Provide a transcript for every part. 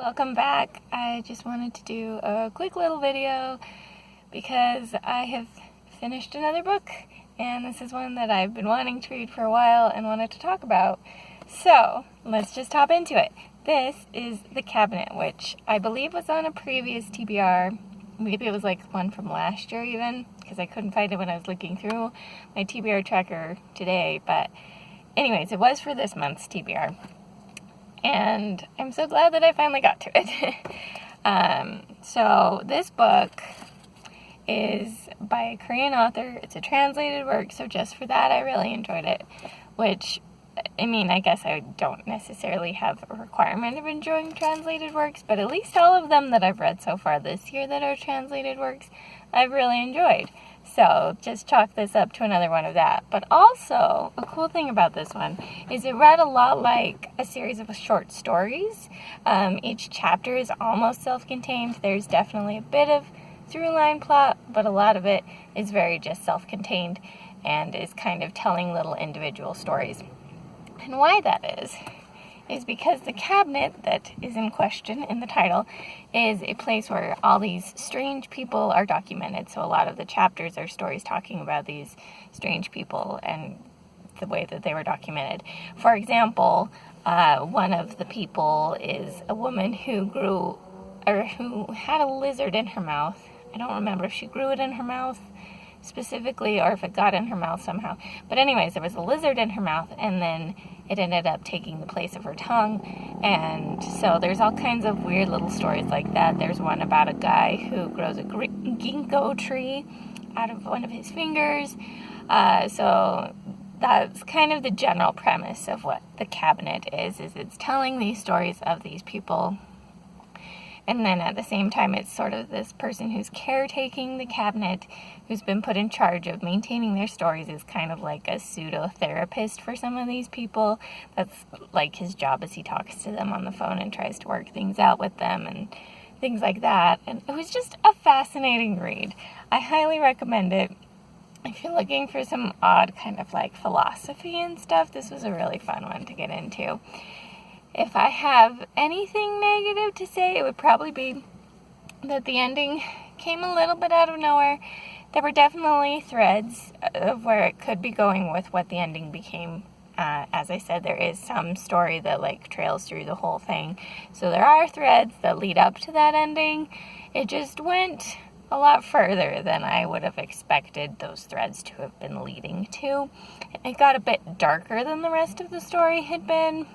welcome back. I just wanted to do a quick little video because I have finished another book, and this is one that I've been wanting to read for a while and wanted to talk about. So, let's just hop into it. This is The Cabinet, which I believe was on a previous TBR. Maybe it was like one from last year even, because I couldn't find it when I was looking through my TBR tracker today. But anyways, it was for this month's TBR. And I'm so glad that I finally got to it. So this book is by a Korean author. It's a translated work, so just for that I really enjoyed it. Which, I mean, I guess I don't necessarily have a requirement of enjoying translated works, but at least all of them that I've read so far this year that are translated works, I've really enjoyed. So just chalk this up to another one of that. But also, a cool thing about this one is it read a lot like a series of short stories. Each chapter is almost self-contained. There's definitely a bit of through-line plot, but a lot of it is very just self-contained and is kind of telling little individual stories. And why that is because the cabinet that is in question in the title is a place where all these strange people are documented. So a lot of the chapters are stories talking about these strange people and the way that they were documented. For example, one of the people is a woman who had a lizard in her mouth. I don't remember if she grew it in her mouth specifically or if it got in her mouth somehow. But anyways, there was a lizard in her mouth, and then it ended up taking the place of her tongue. And so there's all kinds of weird little stories like that. There's one about a guy who grows a ginkgo tree out of one of his fingers. So that's kind of the general premise of what The Cabinet is it's telling these stories of these people. And then at the same time, it's sort of this person who's caretaking the cabinet, who's been put in charge of maintaining their stories, is kind of like a pseudo-therapist for some of these people. That's like his job, as he talks to them on the phone and tries to work things out with them and things like that. And it was just a fascinating read. I highly recommend it. If you're looking for some odd kind of like philosophy and stuff, this was a really fun one to get into. If I have anything negative to say, it would probably be that the ending came a little bit out of nowhere. There were definitely threads of where it could be going with what the ending became. As I said, there is some story that like trails through the whole thing. So there are threads that lead up to that ending. It just went a lot further than I would have expected those threads to have been leading to. It got a bit darker than the rest of the story had been.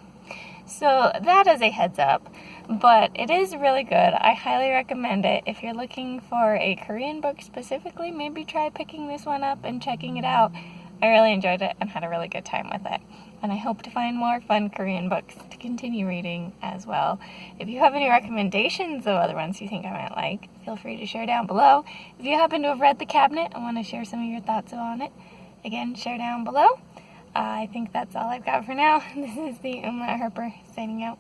So that is a heads up, but it is really good. I highly recommend it. If you're looking for a Korean book specifically, maybe try picking this one up and checking it out. I really enjoyed it and had a really good time with it. And I hope to find more fun Korean books to continue reading as well. If you have any recommendations of other ones you think I might like, feel free to share down below. If you happen to have read The Cabinet and want to share some of your thoughts on it, again, share down below. I think that's all I've got for now. This is the Umlaut Harper signing out.